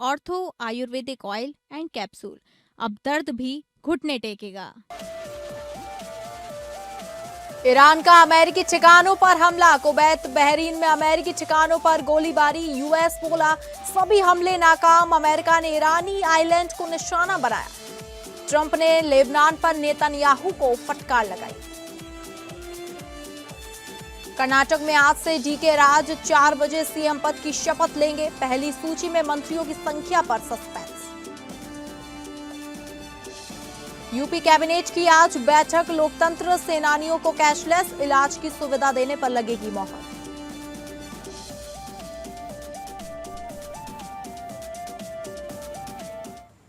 Ortho Ayurvedic oil and capsule. अब दर्द भी घुटने टेकेगा। ईरान का अमेरिकी ठिकानों पर हमला, कुवैत बहरीन में अमेरिकी ठिकानों पर गोलीबारी। यूएस बोला सभी हमले नाकाम, अमेरिका ने ईरानी आइलैंड को निशाना बनाया। ट्रंप ने लेबनान पर नेतन्याहू को फटकार लगाई। कर्नाटक में आज से डीके राज 4 बजे सीएम पद की शपथ लेंगे। पहली सूची में मंत्रियों की संख्या पर सस्पेंस। यूपी कैबिनेट की आज बैठक, लोकतंत्र सेनानियों को कैशलेस इलाज की सुविधा देने पर लगेगी मोहर।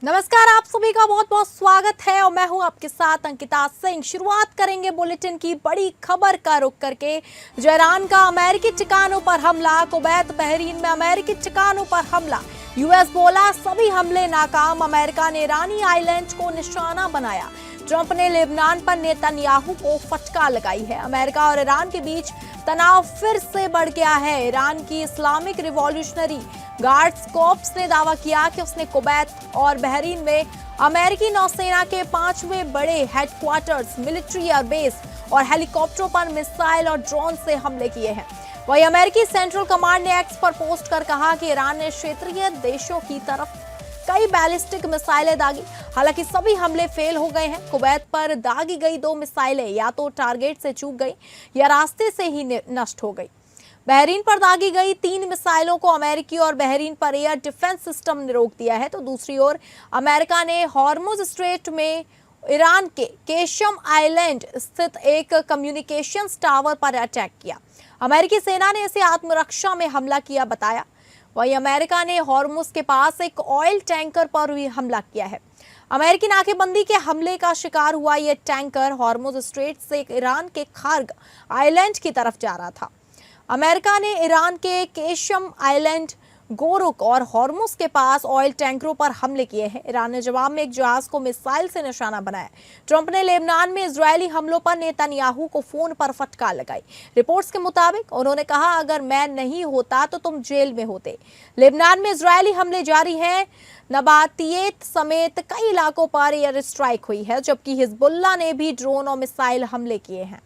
नमस्कार, आप सभी का बहुत बहुत स्वागत है और मैं हूं आपके साथ अंकिता सिंह। शुरुआत करेंगे बुलेटिन की बड़ी खबर का रुख करके। ईरान का अमेरिकी ठिकानों पर हमला, कुवैत बहरीन में अमेरिकी ठिकानों पर हमला। यूएस बोला सभी हमले नाकाम, अमेरिका ने ईरानी आइलैंड को निशाना बनाया। ट्रंप ने लेबनान पर नेतन्याहू को फटकार लगाई है। अमेरिका और ईरान के बीच तनाव फिर से बढ़ गया है। ईरान की इस्लामिक रिवॉल्यूशनरी गार्ड्स कोर्प्स ने दावा किया कि उसने कुवैत और बहरीन में अमेरिकी नौसेना के 5वें बड़े हेडक्वार्टर्स, मिलिट्री एयरबेस और हेलीकॉप्टरों पर मिसाइल और ड्रोन से हमले किए हैं। वहीं अमेरिकी सेंट्रल कमांड ने एक्स पर पोस्ट कर कहा कि ईरान ने क्षेत्रीय देशों की तरफ कई बैलिस्टिक मिसाइलें दागी। हालांकि सभी हमले फेल हो गए हैं। कुवैत पर दागी गई 2 मिसाइलें या तो टारगेट से चूक गई या रास्ते से ही नष्ट हो गई। बहरीन पर दागी गई 3 मिसाइलों को अमेरिकी और बहरीन पर एयर डिफेंस सिस्टम ने रोक दिया है। तो दूसरी ओर अमेरिका ने हॉर्मुज स्ट्रेट में ईरान के केशम आइलैंड स्थित एक कम्युनिकेशंस टावर पर अटैक किया। अमेरिकी सेना ने इसे आत्मरक्षा में हमला किया बताया। वहीं अमेरिका ने हॉर्मुज के पास एक ऑयल टैंकर पर भी हमला किया है। अमेरिकी नाकेबंदी के हमले का शिकार हुआ यह टैंकर हॉर्मुज स्ट्रेट से ईरान के खार्ग आइलैंड की तरफ जा रहा था। अमेरिका ने ईरान के केशम आइलैंड, गोरुक और हॉर्मुज के पास ऑयल टैंकरों पर हमले किए हैं। ईरान ने जवाब में एक जहाज को मिसाइल से निशाना बनाया। ट्रंप ने लेबनान में इजरायली हमलों पर नेतन्याहू को फोन पर फटकार लगाई। रिपोर्ट्स के मुताबिक उन्होंने कहा अगर मैं नहीं होता तो तुम जेल में होते। लेबनान में इजरायली हमले जारी हैं। नबातियत समेत कई इलाकों पर एयर स्ट्राइक हुई है, जबकि हिजबुल्लाह ने भी ड्रोन और मिसाइल हमले किए हैं।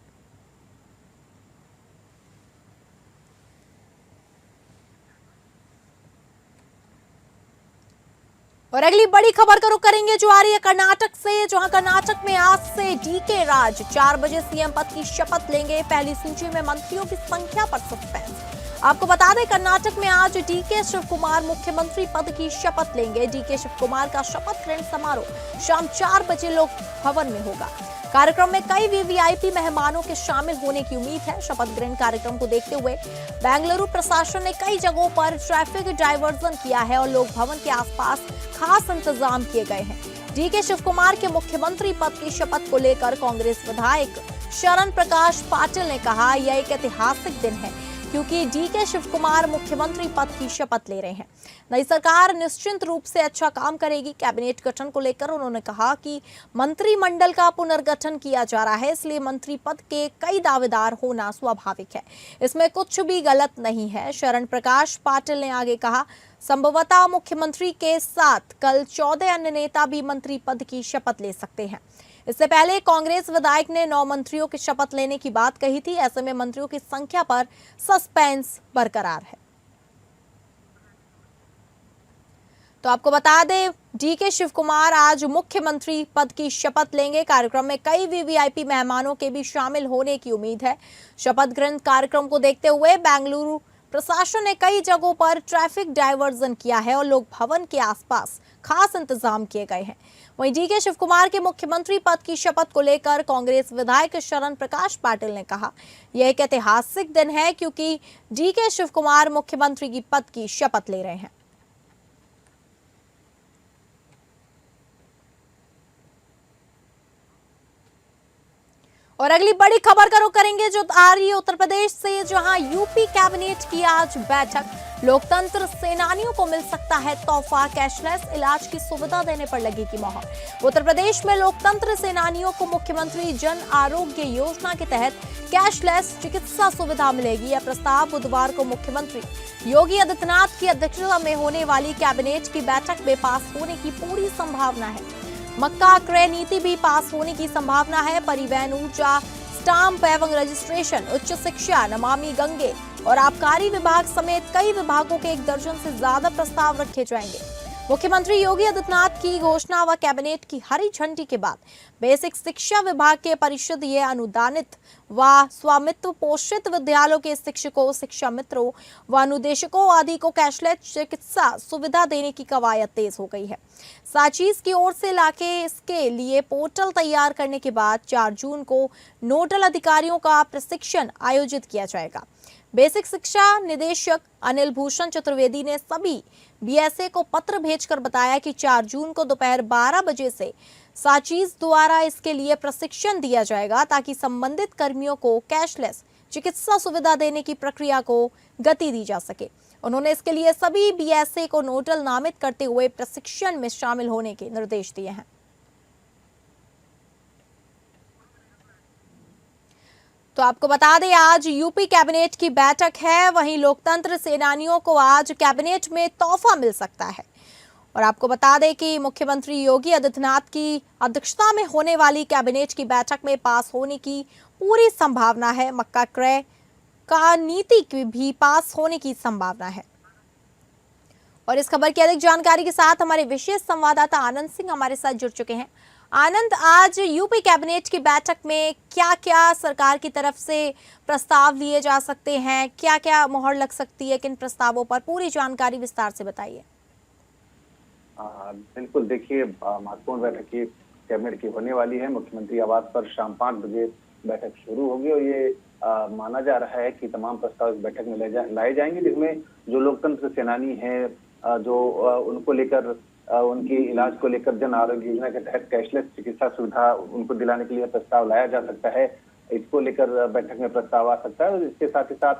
और अगली बड़ी खबर का रुख करेंगे जो आ रही है कर्नाटक से, जहां कर्नाटक में आज से डीके राज 4 बजे सीएम पद की शपथ लेंगे। पहली सूची में मंत्रियों की संख्या पर सस्पेंस। आपको बता दें कर्नाटक में आज डीके शिव कुमार मुख्यमंत्री पद की शपथ लेंगे। डीके शिव कुमार का शपथ ग्रहण समारोह शाम 4 बजे लोक भवन में होगा। कार्यक्रम में कई वीवीआईपी मेहमानों के शामिल होने की उम्मीद है। शपथ ग्रहण कार्यक्रम को देखते हुए बेंगलुरु प्रशासन ने कई जगहों पर ट्रैफिक डायवर्जन किया है और लोक भवन के आसपास खास इंतजाम किए गए हैं। डीके शिव कुमार के मुख्यमंत्री पद की शपथ को लेकर कांग्रेस विधायक शरण प्रकाश पाटिल ने कहा यह एक ऐतिहासिक दिन है क्योंकि डीके शिव कुमार मुख्यमंत्री पद की शपथ ले रहे हैं। नई सरकार निश्चित रूप से अच्छा काम करेगी। कैबिनेट गठन को लेकर उन्होंने कहा कि मंत्रिमंडल का पुनर्गठन किया जा रहा है, इसलिए मंत्री पद के कई दावेदार होना स्वाभाविक है। इसमें कुछ भी गलत नहीं है। शरण प्रकाश पाटिल ने आगे कहा संभवतः मुख्यमंत्री के साथ कल 14 अन्य नेता भी मंत्री पद की शपथ ले सकते हैं। इससे पहले कांग्रेस विधायक ने 9 मंत्रियों की शपथ लेने की बात कही थी। ऐसे में मंत्रियों की संख्या पर सस्पेंस बरकरार है। तो आपको बता दें डीके शिव कुमार आज मुख्यमंत्री पद की शपथ लेंगे। कार्यक्रम में कई वीवीआईपी मेहमानों के भी शामिल होने की उम्मीद है। शपथ ग्रहण कार्यक्रम को देखते हुए बेंगलुरु प्रशासन ने कई जगहों पर ट्रैफिक डायवर्जन किया है और लोक भवन के आसपास खास इंतजाम किए गए हैं। वहीं डीके शिव कुमार के मुख्यमंत्री पद की शपथ को लेकर कांग्रेस विधायक शरण प्रकाश पाटिल ने कहा यह एक ऐतिहासिक दिन है क्योंकि डीके शिव कुमार मुख्यमंत्री की पद की शपथ ले रहे हैं। और अगली बड़ी खबर का रुख करेंगे जो आ रही है उत्तर प्रदेश से, जहां यूपी कैबिनेट की आज बैठक, लोकतंत्र सेनानियों को मिल सकता है तोहफा, कैशलेस इलाज की सुविधा देने पर लगेगी मोहर। उत्तर प्रदेश में लोकतंत्र सेनानियों को मुख्यमंत्री जन आरोग्य योजना के तहत कैशलेस चिकित्सा सुविधा मिलेगी। यह प्रस्ताव बुधवार को मुख्यमंत्री योगी आदित्यनाथ की अध्यक्षता में होने वाली कैबिनेट की बैठक में पास होने की पूरी संभावना है। मक्का क्रय नीति भी पास होने की संभावना है। परिवहन, ऊर्जा, स्टाम्प एवं रजिस्ट्रेशन, उच्च शिक्षा, नमामि गंगे और आबकारी विभाग समेत कई विभागों के 1 दर्जन से ज्यादा प्रस्ताव रखे जाएंगे। मुख्यमंत्री योगी आदित्यनाथ की घोषणा व कैबिनेट की हरी झंडी के बाद बेसिक शिक्षा विभाग के परिषद ये अनुदानित व स्वामित्व पोषित विद्यालयों के शिक्षकों, शिक्षा मित्रों व अनुदेशकों आदि को कैशलेस चिकित्सा सुविधा देने की कवायद तेज हो गई है। साचीज की ओर से लाके इसके लिए पोर्टल तैयार करने के बाद 4 जून को नोडल अधिकारियों का प्रशिक्षण आयोजित किया जाएगा। बेसिक शिक्षा निदेशक अनिल भूषण चतुर्वेदी ने सभी बीएसए को पत्र भेजकर बताया कि 4 जून को दोपहर 12 बजे से साचीज द्वारा इसके लिए प्रशिक्षण दिया जाएगा ताकि संबंधित कर्मियों को कैशलेस चिकित्सा सुविधा देने की प्रक्रिया को गति दी जा सके। उन्होंने इसके लिए सभी बीएसए को नोडल नामित करते हुए प्रशिक्षण में शामिल होने के निर्देश दिए हैं। तो आपको बता दें, आज यूपी कैबिनेट की बैठक है। वहीं लोकतंत्र सेनानियों को आज कैबिनेट में तोहफा मिल सकता है। और आपको बता दें कि मुख्यमंत्री योगी आदित्यनाथ की अध्यक्षता में होने वाली कैबिनेट की बैठक में पास होने की पूरी संभावना है। मक्का क्रय का नीति की भी पास होने की संभावना है। और इस खबर की अधिक जानकारी के साथ हमारे विशेष संवाददाता आनंद सिंह हमारे साथ जुड़ चुके हैं। आनंद, आज यूपी कैबिनेट की बैठक में क्या क्या सरकार की तरफ से प्रस्ताव लिए जा सकते हैं, क्या क्या मोहर लग सकती है, किन प्रस्तावों पर, पूरी जानकारी विस्तार से बताइए। बिल्कुल, देखिए, महत्वपूर्ण बैठक की कैबिनेट की होने वाली है। मुख्यमंत्री आवास पर शाम 5 बजे बैठक शुरू होगी और ये माना जा रहा है कि तमाम प्रस्ताव इस बैठक में लाए जाएंगे, जिसमें जो लोकतंत्र सेनानी हैं, जो उनको लेकर उनकी इलाज को लेकर जन आरोग्य योजना के तहत कैशलेस चिकित्सा सुविधा उनको दिलाने के लिए प्रस्ताव लाया जा सकता है। इसको लेकर बैठक में प्रस्ताव आ सकता है। और इसके साथ ही साथ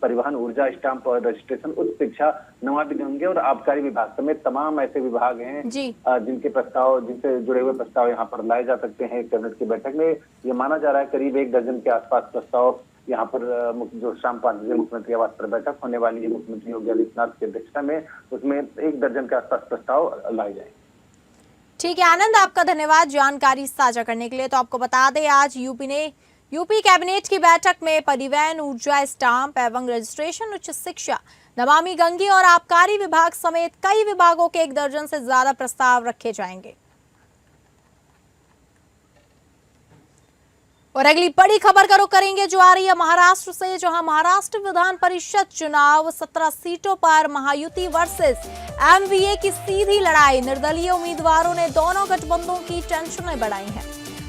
परिवहन, ऊर्जा, स्टाम्प और रजिस्ट्रेशन, उच्च शिक्षा, नमामि गंगे और आबकारी विभाग समेत तमाम ऐसे विभाग हैं जिनसे जुड़े हुए प्रस्ताव यहाँ पर लाए जा सकते हैं। कैबिनेट की बैठक में ये माना जा रहा है करीब 1 दर्जन के आसपास प्रस्ताव यहाँ पर जो शाम 5 बजे मुख्यमंत्री आवास पर बैठक होने वाली है मुख्यमंत्री योगी आदित्यनाथ की अध्यक्षता में, उसमें 1 दर्जन के आसपास प्रस्ताव लाए जाएंगे। ठीक है आनंद, आपका धन्यवाद जानकारी साझा करने के लिए। तो आपको बता दें, आज यूपी कैबिनेट की बैठक में परिवहन, ऊर्जा, स्टाम्प एवं रजिस्ट्रेशन, उच्च शिक्षा, नमामि गंगे और आबकारी विभाग समेत कई विभागों के 1 दर्जन से ज्यादा प्रस्ताव रखे जाएंगे। और अगली बड़ी खबर का रुख करेंगे जो आ रही है महाराष्ट्र से, जहां महाराष्ट्र विधान परिषद चुनाव 17 सीटों पर महायुति वर्सेस एमवीए की सीधी लड़ाई। निर्दलीय उम्मीदवारों ने दोनों गठबंधनों की टेंशनें बढ़ाई हैं।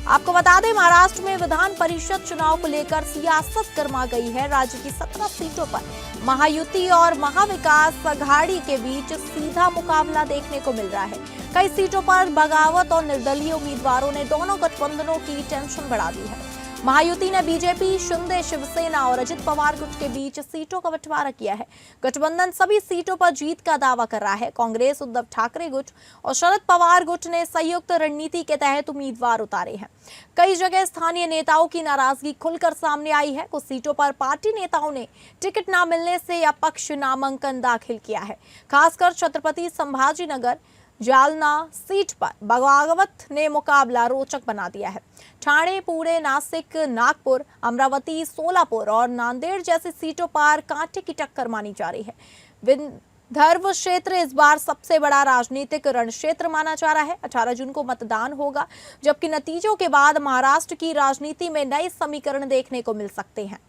आपको बता दें, महाराष्ट्र में विधान परिषद चुनाव को लेकर सियासत गर्मा गई है। राज्य की 17 सीटों पर महायुति और महाविकास अघाड़ी के बीच सीधा मुकाबला देखने को मिल रहा है। कई सीटों पर बगावत और निर्दलीय उम्मीदवारों ने दोनों गठबंधनों की टेंशन बढ़ा दी है। महायुति ने बीजेपी, शिंदे, शिवसेना और अजित पवार गुट के बीच सीटों का बंटवारा किया है। गठबंधन सभी सीटों पर जीत का दावा कर रहा है। कांग्रेस, उद्धव ठाकरे गुट और शरद पवार गुट ने संयुक्त रणनीति के तहत उम्मीदवार उतारे हैं। कई जगह स्थानीय नेताओं की नाराजगी खुलकर सामने आई है। कुछ सीटों पर पार्टी नेताओं ने टिकट न मिलने से अपक्ष नामांकन दाखिल किया है। खासकर छत्रपति संभाजीनगर, जालना सीट पर बगावत ने मुकाबला रोचक बना दिया है। ठाणे, पुणे, नासिक, नागपुर, अमरावती, सोलापुर और नांदेड़ जैसी सीटों पर कांटे की टक्कर मानी जा रही है। विदर्भ क्षेत्र इस बार सबसे बड़ा राजनीतिक रण क्षेत्र माना जा रहा है। 18 जून को मतदान होगा, जबकि नतीजों के बाद महाराष्ट्र की राजनीति में नए समीकरण देखने को मिल सकते हैं।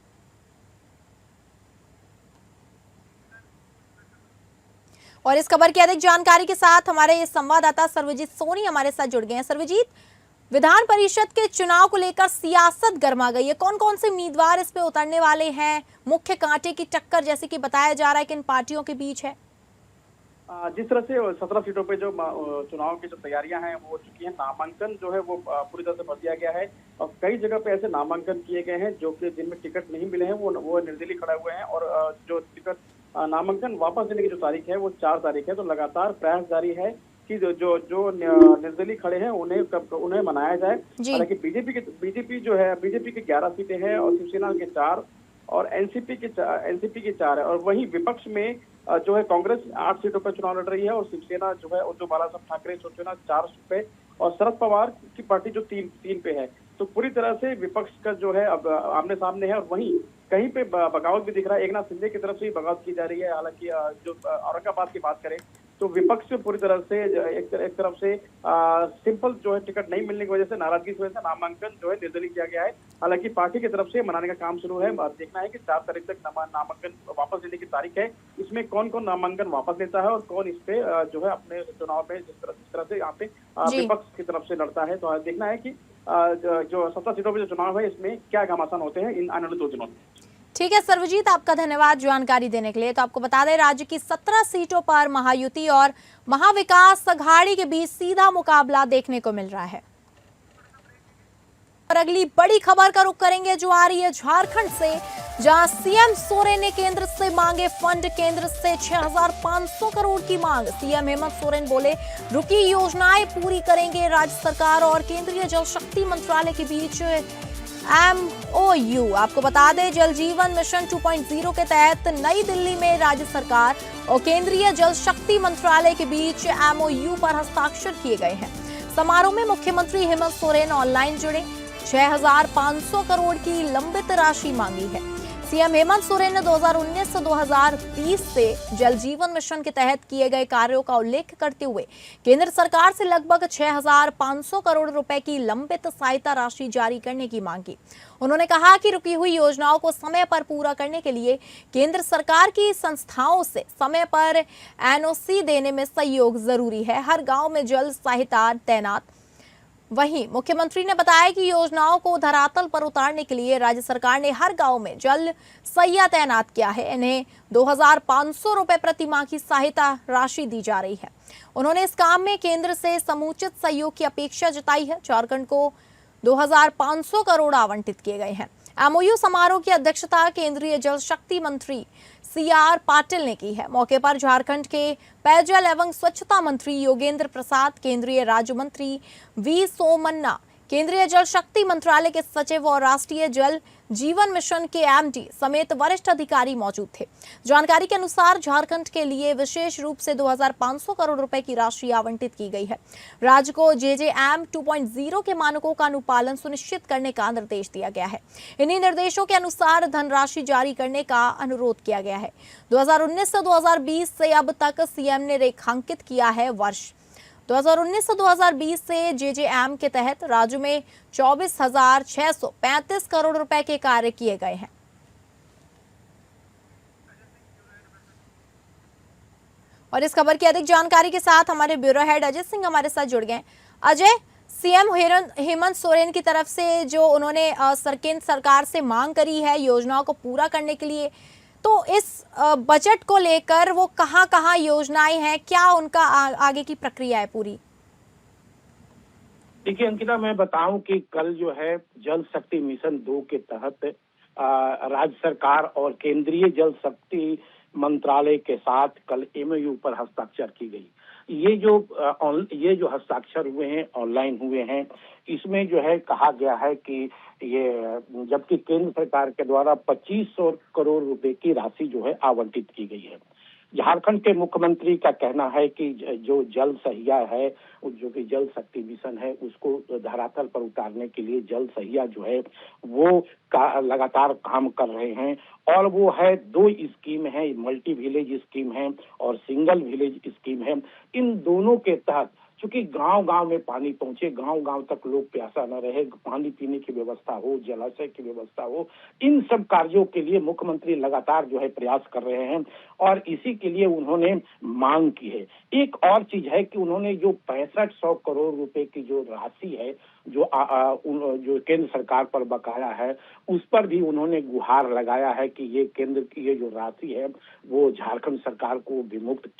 और इस खबर की अधिक जानकारी के साथ हमारे संवाददाता सर्वजीत सोनी हमारे साथ जुड़ गए हैं। सर्वजीत, विधान परिषद के चुनाव को लेकर सियासत गर्मा गई है। कौन कौन से उम्मीदवार इस पे उतरने वाले हैं? मुख्य कांटे की टक्कर जैसे कि बताया जा रहा है किन पार्टियों के बीच है? जिस तरह से 17 सीटों पे जो चुनाव की जो तैयारियां हैं वो हो चुकी हैं, नामांकन जो है वो पूरी तरह से भर दिया गया है और कई जगह पे ऐसे नामांकन किए गए हैं जो कि जिनमें टिकट नहीं मिले हैं वो निर्दलीय खड़े हुए हैं और जो टिकट नामांकन वापस लेने की जो तारीख है वो 4 तारीख है। तो लगातार प्रयास जारी है कि जो निर्दलीय खड़े हैं उन्हें मनाया जाए। जी। हालांकि बीजेपी की 11 सीटें हैं और शिवसेना के 4 और एनसीपी की 4 है। और वहीं विपक्ष में जो है कांग्रेस 8 सीटों पर चुनाव लड़ रही है और शिवसेना जो है उद्धव बालासाहेब ठाकरे शिवसेना 4 पे और शरद पवार की पार्टी जो 3 पे है। तो पूरी तरह से विपक्ष का जो है अब आमने सामने है। और वहीं कहीं पे बगावत भी दिख रहा है, एकनाथ शिंदे की तरफ से ही बगावत की जा रही है। हालांकि जो औरंगाबाद की बात करें तो विपक्ष पूरी तरह से एक तरफ से सिंपल जो है टिकट नहीं मिलने की वजह से, नाराजगी की वजह से नामांकन जो है निर्दलीय किया गया है। हालांकि पार्टी की तरफ से मनाने का काम शुरू है। देखना है कि 4 तारीख तक नामांकन वापस लेने की तारीख है। इसमें कौन कौन नामांकन वापस लेता है और कौन इस पे जो है अपने चुनाव में जिस तरह से यहाँ पे विपक्ष की तरफ से लड़ता है। तो देखना है कि जो 17 सीटों पे जो चुनाव है इसमें क्या घमासान होते हैं इन आने वाले 2 दिनों में। ठीक है सर्वजीत, आपका धन्यवाद जानकारी देने के लिए। तो आपको बता दें, राज्य की 17 सीटों पर महायुति और महाविकास अघाड़ी के बीच सीधा मुकाबला देखने को मिल रहा है। और अगली बड़ी खबर का रुख करेंगे जो आ रही है झारखंड से, जहां सीएम सोरेन ने केंद्र से मांगे फंड। केंद्र से 6,500 करोड़ की मांग। सीएम हेमंत सोरेन बोले, रुकी योजनाएं पूरी करेंगे। राज्य सरकार और केंद्रीय जल शक्ति मंत्रालय के बीच MOU। आपको बता दें, जल जीवन मिशन 2.0 के तहत नई दिल्ली में राज्य सरकार और केंद्रीय जल शक्ति मंत्रालय के बीच MOU पर हस्ताक्षर किए गए हैं। समारोह में मुख्यमंत्री हेमंत सोरेन ऑनलाइन जुड़े। 6,500 करोड़ की लंबित राशि मांगी है। सीएम हेमंत सोरेन ने 2019 से 2020 से जल जीवन मिशन के तहत किए गए कार्यों का उल्लेख करते हुए केंद्र सरकार से लगभग 6,500 करोड़ रुपए की लंबित सहायता राशि जारी करने की मांग की। उन्होंने कहा कि रुकी हुई योजनाओं को समय पर पूरा करने के लिए केंद्र सरकार की संस्थाओं से समय पर NOC देने में सहयोग जरूरी है। हर गांव में जल सहायता तैनात। वहीं मुख्यमंत्री ने बताया कि योजनाओं को धरातल पर उतारने के लिए राज्य सरकार ने हर गांव में जल सहिया तैनात किया है। इन्हें 2,500 रुपए प्रति माह की सहायता राशि दी जा रही है। उन्होंने इस काम में केंद्र से समुचित सहयोग की अपेक्षा जताई है। झारखंड को 2,500 करोड़ आवंटित किए गए हैं। MOU समारोह की अध्यक्षता केंद्रीय जल शक्ति मंत्री CR पाटिल ने की है। मौके पर झारखंड के पेयजल एवं स्वच्छता मंत्री योगेंद्र प्रसाद, केंद्रीय राज्य मंत्री V सोमन्ना, केंद्रीय जल शक्ति मंत्रालय के सचिव और राष्ट्रीय जल जीवन मिशन के MD समेत वरिष्ठ अधिकारी मौजूद थे। जानकारी के अनुसार झारखंड के लिए विशेष रूप से 2,500 करोड़ रुपए की राशि आवंटित की गई है। राज्य को JJM 2.0 के मानकों का अनुपालन सुनिश्चित करने का निर्देश दिया गया है। इन्हीं निर्देशों के अनुसार धनराशि जारी करने का अनुरोध किया गया है। 2019 से 2020 से अब तक सीएम ने रेखांकित किया है वर्ष 2019 से 2020 से JJM के तहत राज्य में 24,635 करोड़ रुपए के कार्य किए गए हैं। और इस खबर की अधिक जानकारी के साथ हमारे ब्यूरो हेड अजय सिंह हमारे साथ जुड़ गए। अजय, सीएम हेमंत सोरेन की तरफ से जो उन्होंने केंद्र सरकार से मांग करी है योजनाओं को पूरा करने के लिए, तो इस बजट को लेकर वो कहां योजनाएं हैं, क्या उनका आगे की प्रक्रिया है पूरी? देखिए अंकिता, मैं बताऊं कि कल जो है जल शक्ति मिशन 2 के तहत राज्य सरकार और केंद्रीय जल शक्ति मंत्रालय के साथ कल MOU पर हस्ताक्षर की गई। ये जो हस्ताक्षर हुए हैं ऑनलाइन हुए हैं। इसमें जो है कहा गया है कि ये जबकि केंद्र सरकार के द्वारा 2,500 करोड़ रुपए की राशि जो है आवंटित की गई है। झारखंड के मुख्यमंत्री का कहना है कि जो जल सहिया है, जो कि जल शक्ति मिशन है, उसको धरातल पर उतारने के लिए जल सहिया जो है वो लगातार काम कर रहे हैं। और वो है 2 स्कीम है, मल्टी विलेज स्कीम है और सिंगल विलेज स्कीम है। इन दोनों के तहत चूंकि गांव-गांव में पानी पहुंचे, गांव-गांव तक लोग प्यासा न रहे, पानी पीने की व्यवस्था हो, जलाशय की व्यवस्था हो, इन सब कार्यों के लिए मुख्यमंत्री लगातार जो है प्रयास कर रहे हैं और इसी के लिए उन्होंने मांग की है। एक और चीज है कि उन्होंने जो 6500 करोड़ रुपए की जो राशि है जो केंद्र सरकार पर बकाया है, उस पर भी उन्होंने गुहार लगाया है कि ये केंद्र की ये जो राशि है वो झारखंड सरकार को विमुक्त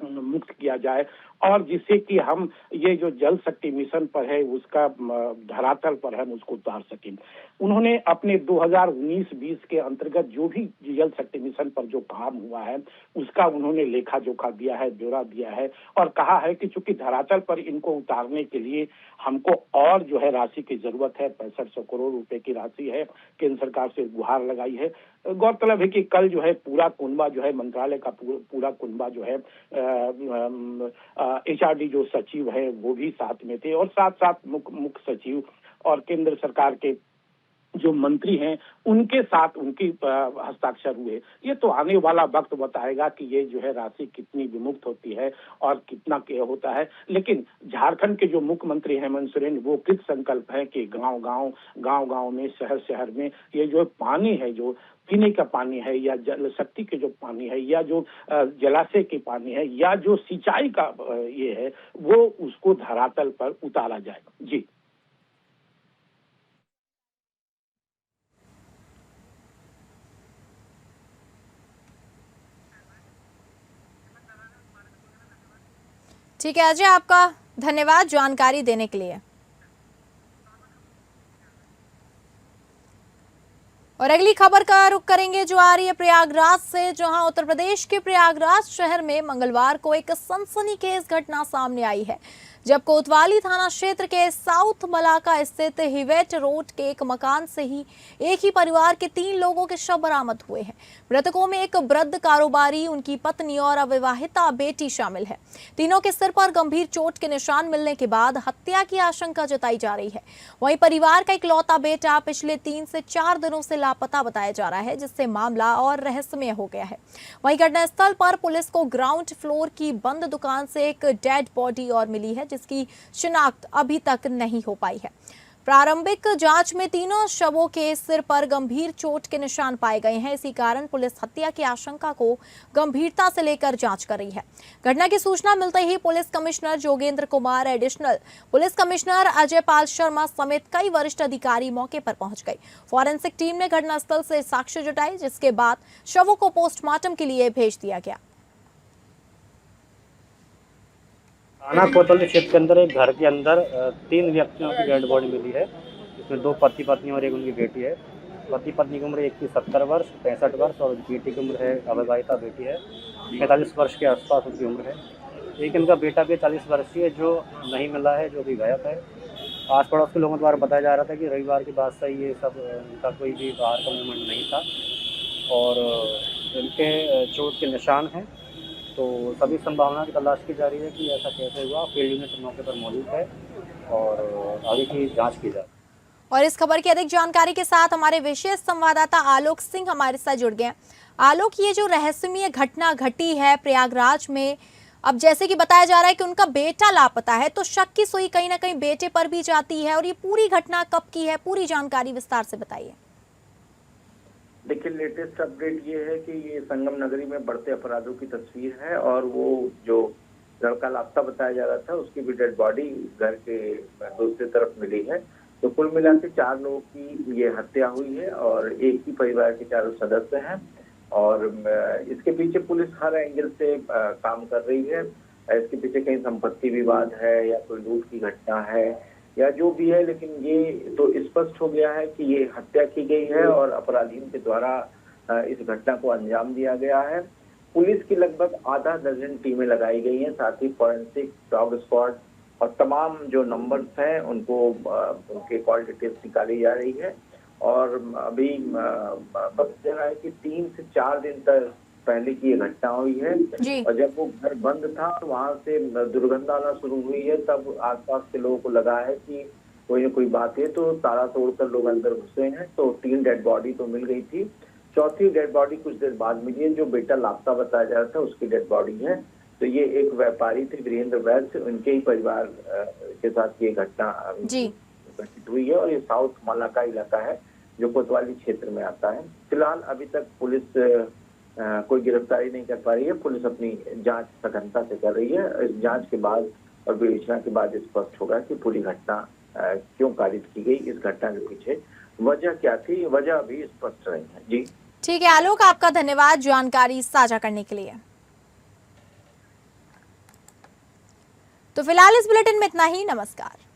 मुक्त किया जाए और जिससे कि हम ये जो जल शक्ति मिशन पर है उसका धरातल पर हम उसको उतार सकें। उन्होंने अपने 2019-20 के अंतर्गत जो भी जल शक्ति मिशन पर जो काम हुआ है उसका उन्होंने लेखा जोखा दिया है, ब्यौरा दिया है और कहा है कि चूंकि धरातल पर इनको उतारने के लिए हमको और जो है राशि की जरूरत है, 6500 करोड़ रुपए की राशि है, केंद्र सरकार से गुहार लगाई है। गौरतलब है कि कल जो है पूरा कुनबा जो है मंत्रालय का पूरा कुनबा जो है HRD जो सचिव है वो भी साथ में थे और साथ साथ मुख्य सचिव और केंद्र सरकार के जो मंत्री हैं उनके साथ उनकी हस्ताक्षर हुए। ये तो आने वाला वक्त बताएगा कि ये जो है राशि कितनी विमुक्त होती है और कितना क्या होता है। लेकिन झारखंड के जो मुख्यमंत्री हेमंत सोरेन वो कृत संकल्प है कि गांव-गांव में, शहर में ये जो पानी है, जो पीने का पानी है या जल शक्ति के जो पानी है या जो जलाशय के पानी है या जो सिंचाई का ये है वो उसको धरातल पर उतारा जाए। जी ठीक है अजय, आपका धन्यवाद जानकारी देने के लिए। और अगली खबर का रुख करेंगे जो आ रही है प्रयागराज से, जहां उत्तर प्रदेश के प्रयागराज शहर में मंगलवार को एक सनसनीखेज घटना सामने आई है, जब कोतवाली थाना क्षेत्र के साउथ मलाका स्थित हिवेट रोड के एक मकान से ही एक ही परिवार के 3 लोगों के शव बरामद हुए हैं। मृतकों में एक वृद्ध कारोबारी, उनकी पत्नी और अविवाहिता बेटी शामिल है। तीनों के सिर पर गंभीर चोट के निशान मिलने के बाद हत्या की आशंका जताई जा रही है। वहीं परिवार का इकलौता बेटा पिछले 3 से 4 दिनों से लापता बताया जा रहा है, जिससे मामला और रहस्यमय हो गया है। वहीं घटनास्थल पर पुलिस को ग्राउंड फ्लोर की बंद दुकान से एक डेड बॉडी और मिली है, जिसकी शिनाख्त अभी तक नहीं हो पाई है। प्रारंभिक जांच में तीनों शवों के सिर पर गंभीर चोट के निशान पाए गए हैं। इसी कारण पुलिस हत्या की आशंका को गंभीरता से लेकर जांच कर रही है। घटना की सूचना मिलते ही police commissioner Jogendra Kumar, additional police commissioner Ajay Pal Sharma समेत कई वरिष्ठ अधिकारी मौके पर पहुंच गए। फॉरेंसिक टीम ने घटनास्थल से साक्ष्य जुटाए, जिसके बाद शवों को पोस्टमार्टम के लिए भेज दिया गया। थाना कोतवाली क्षेत्र के अंदर एक घर के अंदर 3 व्यक्तियों की डेड बॉडी मिली है, जिसमें 2 पति पत्नी और एक उनकी बेटी है। पति पत्नी की उम्र एक की 70 वर्ष, 65 वर्ष और बेटी की उम्र है, अविवाहिता बेटी है, 45 वर्ष के आसपास उनकी उम्र है। एक इनका बेटा भी 40 वर्षीय है जो नहीं मिला है, जो भी गायब है। आस पड़ोस के लोगों द्वारा बताया जा रहा था कि रविवार के बाद से ये सब इनका कोई भी बाहर का मूवमेंट नहीं था और इनके चोट के निशान हैं। तो सभी संभावना की तलाश की जा रही है कि ऐसा कैसे हुआ। फील्ड यूनिट मौके पर मौजूद है और आगे की जांच की जा रही है। और इस खबर की अधिक जानकारी के साथ हमारे विशेष संवाददाता आलोक सिंह हमारे साथ जुड़ गए हैं। आलोक, ये जो रहस्यमय घटना घटी है प्रयागराज में, अब जैसे कि बताया जा रहा है कि उनका बेटा लापता है, तो शक की सुई कहीं ना कहीं बेटे पर भी जाती है, और ये पूरी घटना कब की है, पूरी जानकारी विस्तार से बताइए। देखिए, लेटेस्ट अपडेट ये है कि ये संगम नगरी में बढ़ते अपराधों की तस्वीर है और वो जो लड़का लापता बताया जा रहा था उसकी भी डेड बॉडी घर के दूसरी तरफ मिली है। तो कुल मिला के 4 लोगों की ये हत्या हुई है और एक ही परिवार के 4 सदस्य हैं और इसके पीछे पुलिस हर एंगल से काम कर रही है। इसके पीछे कहीं संपत्ति विवाद है या कोई लूट की घटना है या जो भी है, लेकिन ये तो स्पष्ट हो गया है कि ये हत्या की गई है और अपराधियों के द्वारा इस घटना को अंजाम दिया गया है। पुलिस की लगभग आधा दर्जन टीमें लगाई गई हैं, साथ ही फॉरेंसिक, डॉग स्क्वाड और तमाम जो नंबर्स हैं उनको उनके कॉल डिटेल्स निकाली जा रही है। और अभी बताया रहा है कि 3 से 4 दिन तक पहले की ये घटना हुई है और जब वो घर बंद था वहां से दुर्गंध आना शुरू हुई है, तब आसपास के लोगों को लगा है कि कोई न कोई बात है, तो ताला तोड़कर लोग अंदर घुसे हैं। तो 3 डेड बॉडी तो मिल गई थी, 4थी डेड बॉडी कुछ देर बाद मिली है, जो बेटा लापता बताया जा रहा था उसकी डेड बॉडी है। तो ये एक व्यापारी थे वीरेंद्र वैद्य, उनके ही परिवार के साथ ये घटना घटित हुई है और ये साउथ मलाका इलाका है जो कोतवाली क्षेत्र में आता है। फिलहाल अभी तक पुलिस कोई गिरफ्तारी नहीं कर पा रही है। पुलिस अपनी जांच सघनता से कर रही है। इस जांच के बाद और विवेचना के बाद स्पष्ट होगा कि पूरी घटना क्यों कारित की गई, इस घटना के पीछे वजह क्या थी, वजह अभी स्पष्ट नहीं है। जी ठीक है आलोक, आपका धन्यवाद जानकारी साझा करने के लिए। तो फिलहाल इस बुलेटिन में इतना ही। नमस्कार।